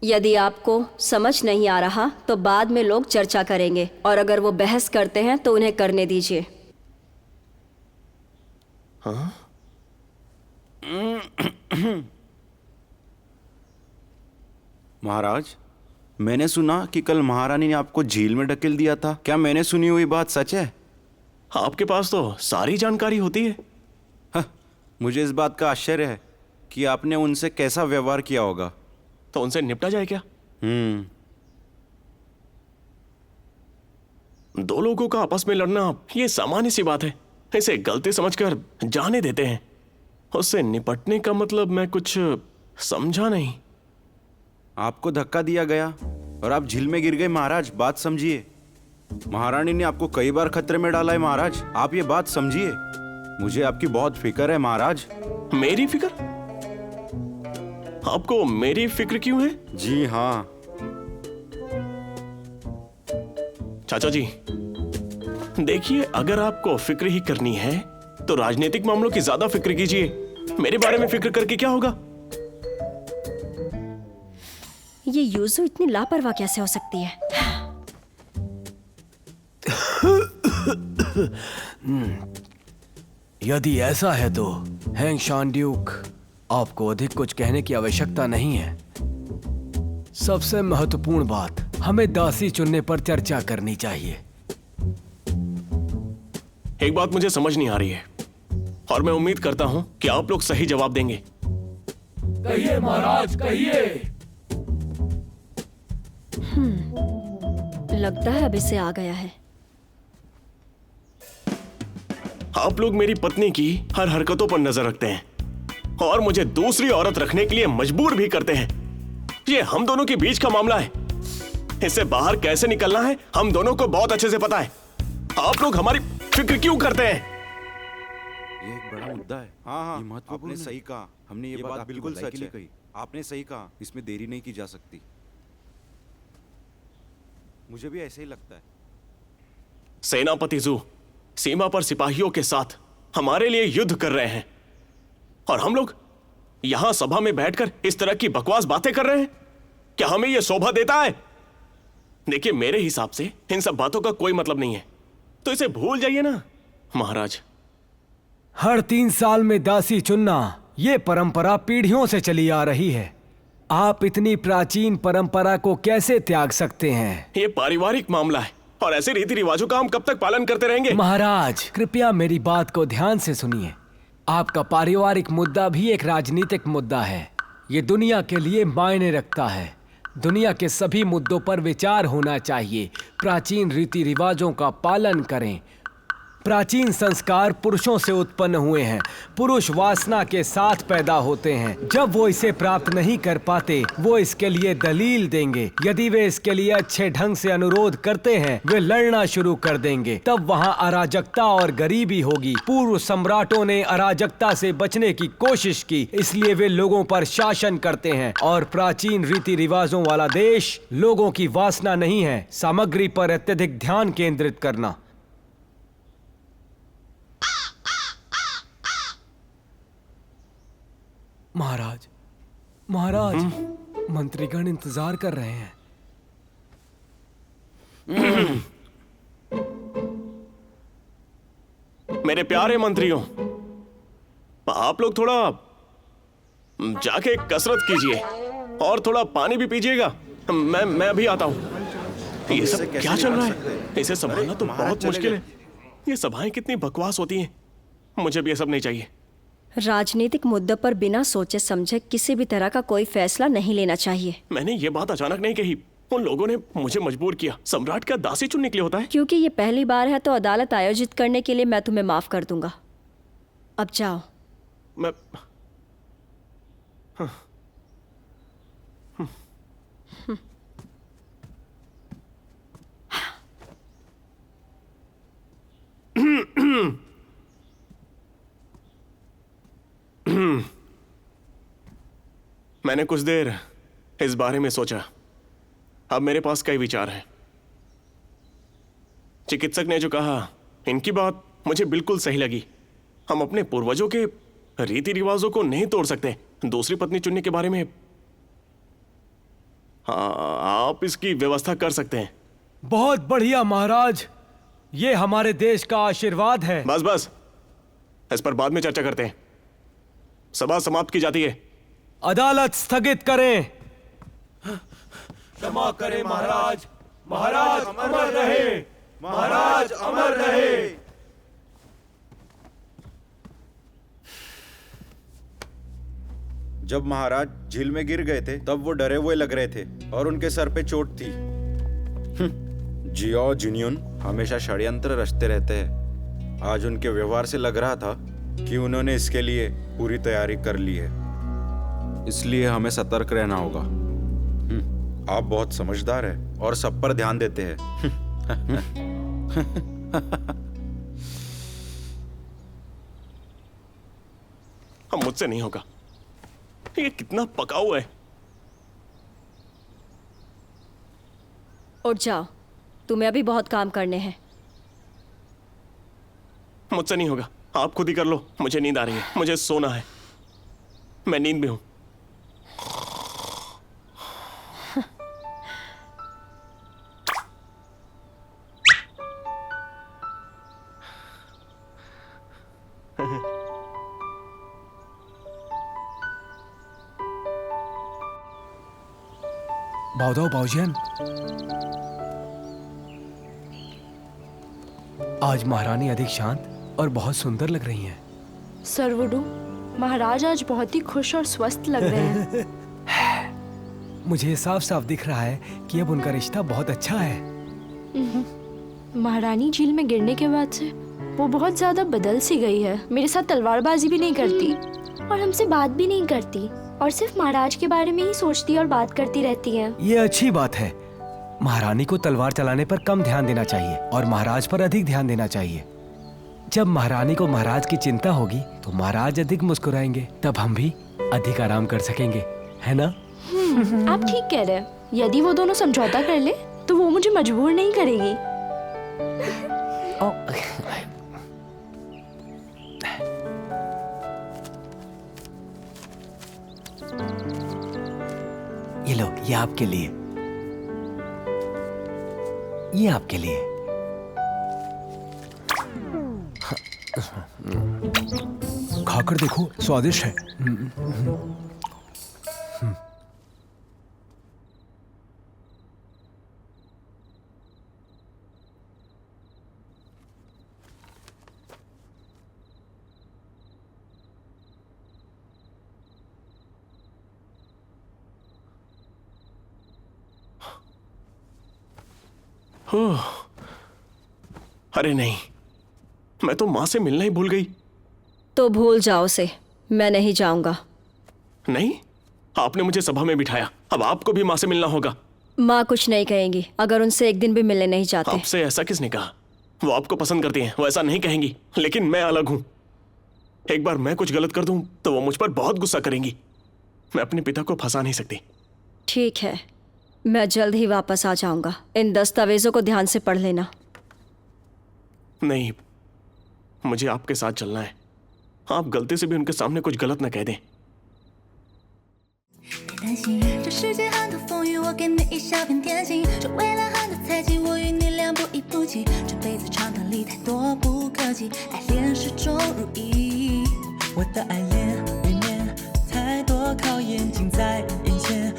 यदि आपको समझ नहीं आ रहा तो बाद में लोग चर्चा करेंगे, और अगर वो बहस करते हैं तो उन्हें करने दीजिए। हाँ? महाराज, मैंने सुना कि कल महारानी ने आपको झील में ढकेल दिया था। क्या मैंने सुनी हुई बात सच है? आपके पास तो सारी जानकारी होती है। मुझे इस बात का आश्चर्य है कि आपने उनसे कैसा व्यवहार किया होगा। तो उनसे निपटा जाए क्या? दो लोगों का आपस में लड़ना ये सामान्य सी बात है। इसे गलती समझकर जाने देते हैं। उससे निपटने का मतलब मैं कुछ समझा नहीं। आपको धक्का दिया गया और आप झील में गिर गए। महाराज, बात समझिए। महारानी ने आपको कई बार खतरे में डाला है महाराज, आप ये बात समझिए। मुझे आपकी बहुत फिक्र है महाराज। मेरी फिक्र? आपको मेरी फिक्र क्यों है? जी हाँ। चाचा जी, देखिए, अगर आपको फिक्र ही करनी है तो राजनीतिक मामलों की ज्यादा फिक्र कीजिए। मेरे बारे में फिक्र करके क्या होगा? ये यूज़ो इतनी लापरवाह कैसे हो सकती है? यदि ऐसा है तो हैंग शान ड्यूक, आपको अधिक कुछ कहने की आवश्यकता नहीं है। सबसे महत्वपूर्ण बात, हमें दासी चुनने पर चर्चा करनी चाहिए। एक बात मुझे समझ नहीं आ रही है और मैं उम्मीद करता हूं कि आप लोग सही जवाब देंगे। कहिए महाराज, कहिए। लगता है अब इसे आ गया है। आप लोग मेरी पत्नी की हर हरकतों पर नजर रखते हैं और मुझे दूसरी औरत रखने के लिए मजबूर भी करते हैं। ये हम दोनों के बीच का मामला है। इससे बाहर कैसे निकलना है हम दोनों को बहुत अच्छे से पता है। आप लोग हमारी फिक्र क्यों करते हैं? ये एक बड़ा मुद्दा है। हाँ, आपने सही कहा। हमने ये बात बिल्कुल सच है। आपने सही कहा, इसमें देरी नहीं की जा सकती। मुझे भी ऐसे ही लगता है। सेनापति जू सीमा पर सिपाहियों के साथ हमारे लिए युद्ध कर रहे हैं और हम लोग यहां सभा में बैठकर इस तरह की बकवास बातें कर रहे हैं। क्या हमें यह शोभा देता है? देखिए, मेरे हिसाब से इन सब बातों का कोई मतलब नहीं है, तो इसे भूल जाइए ना महाराज। हर 3 साल में दासी चुनना, ये परंपरा पीढ़ियों से चली आ रही है। आप इतनी प्राचीन परंपरा को कैसे त्याग सकते हैं? ये पारिवारिक मामला है और ऐसे रीति रिवाजों का हम कब तक पालन करते रहेंगे? महाराज, कृपया मेरी बात को ध्यान से सुनिए। आपका पारिवारिक मुद्दा भी एक राजनीतिक मुद्दा है। ये दुनिया के लिए मायने रखता है। दुनिया के सभी मुद्दों पर विचार होना चाहिए। प्राचीन रीति रिवाजों का पालन करें। प्राचीन संस्कार पुरुषों से उत्पन्न हुए हैं। पुरुष वासना के साथ पैदा होते हैं। जब वो इसे प्राप्त नहीं कर पाते, वो इसके लिए दलील देंगे। यदि वे इसके लिए अच्छे ढंग से अनुरोध करते हैं, वे लड़ना शुरू कर देंगे। तब वहाँ अराजकता और गरीबी होगी। पूर्व सम्राटों ने अराजकता से बचने की कोशिश की, इसलिए वे लोगों पर शासन करते हैं। और प्राचीन रीति रिवाजों वाला देश लोगों की वासना नहीं है, सामग्री पर अत्यधिक ध्यान केंद्रित करना। महाराज, महाराज, मंत्रीगण इंतजार कर रहे हैं। मेरे प्यारे मंत्रियों, आप लोग थोड़ा जाके कसरत कीजिए और थोड़ा पानी भी पीजिएगा। मैं अभी आता हूं। ये सब क्या चल रहा है? इसे संभालना तो बहुत मुश्किल है। ये सभाएं कितनी बकवास होती हैं। मुझे भी ये सब नहीं चाहिए। राजनीतिक मुद्दों पर बिना सोचे समझे किसी भी तरह का कोई फैसला नहीं लेना चाहिए। मैंने ये बात अचानक नहीं कही। उन लोगों ने मुझे मजबूर किया। सम्राट का दासी चुनने के लिए होता है? क्योंकि ये पहली बार है तो अदालत आयोजित करने के लिए मैं तुम्हें माफ कर दूंगा। अब जाओ। मैं मैंने कुछ देर इस बारे में सोचा। अब मेरे पास कई विचार हैं। चिकित्सक ने जो कहा, इनकी बात मुझे बिल्कुल सही लगी। हम अपने पूर्वजों के रीति रिवाजों को नहीं तोड़ सकते। दूसरी पत्नी चुनने के बारे में आप इसकी व्यवस्था कर सकते हैं। बहुत बढ़िया महाराज, ये हमारे देश का आशीर्वाद है। बस बस, इस पर बाद में चर्चा करते हैं। सभा समाप्त की जाती है। अदालत स्थगित करें। क्षमा करें महाराज, महाराज अमर रहे, महाराज अमर रहे। जब महाराज झील में गिर गए थे तब वो डरे हुए लग रहे थे और उनके सर पे चोट थी। जियो जिन्यून हमेशा षड्यंत्र रचते रहते हैं। आज उनके व्यवहार से लग रहा था कि उन्होंने इसके लिए पूरी तैयारी कर ली है, इसलिए हमें सतर्क रहना होगा। आप बहुत समझदार हैं और सब पर ध्यान देते हैं। हम मुझसे नहीं होगा, ये कितना पका हुआ है। उठ जाओ, तुम्हें अभी बहुत काम करने हैं। मुझसे नहीं होगा, आप खुद ही कर लो। मुझे नींद आ रही है, मुझे सोना है। मैं नींद में हूं। बाउदाओ बाउजियन, आज महारानी अधिक शांत और बहुत सुंदर लग रही हैं। सरवुडू, महाराज आज बहुत ही खुश और स्वस्थ लग रहे हैं। मुझे साफ साफ दिख रहा है कि अब उनका रिश्ता बहुत अच्छा है। महारानी झील में गिरने के बाद से वो बहुत ज्यादा बदल सी गई है। मेरे साथ तलवारबाजी भी नहीं करती और हमसे बात भी नहीं करती और सिर्फ महाराज के बारे में ही सोचती और बात करती रहती है। ये अच्छी बात है। महारानी को तलवार चलाने पर कम ध्यान देना चाहिए और महाराज पर अधिक ध्यान देना चाहिए। जब महारानी को महाराज की चिंता होगी तो महाराज अधिक मुस्कुराएंगे, तब हम भी अधिक आराम कर सकेंगे, है ना? आप ठीक कह रहे हैं। यदि वो दोनों समझौता कर ले तो वो मुझे मजबूर नहीं करेगी। ये लो, ये आपके लिए, ये आपके लिए। खाकर देखो, स्वादिष्ट है। अरे नहीं, मैं तो माँ से मिलना ही भूल गई। तो भूल जाओ उसे, मैं नहीं जाऊंगा। नहीं, आपने मुझे सभा में बिठाया, अब आपको भी माँ से मिलना होगा। माँ कुछ नहीं कहेंगी अगर उनसे एक दिन भी मिलने नहीं चाहते। आपसे ऐसा किसने कहा? वो आपको पसंद करती हैं, वो ऐसा नहीं कहेंगी। लेकिन मैं अलग हूं। एक बार मैं कुछ गलत कर दूं तो वो मुझ पर बहुत गुस्सा करेंगी। मैं अपने पिता को फंसा नहीं सकती। ठीक है, मैं जल्द ही वापस आ जाऊंगा। इन दस्तावेजों को ध्यान से पढ़ लेना। नहीं, मुझे आपके साथ चलना है। आप गलती से भी उनके सामने कुछ गलत न कह दें।担心这世界很多风雨，我给你一小片天心。这未来很多猜忌，我与你俩不离不弃。这辈子长短里太多不可及，爱恋始终如一。我的爱恋里面太多考验近在眼前。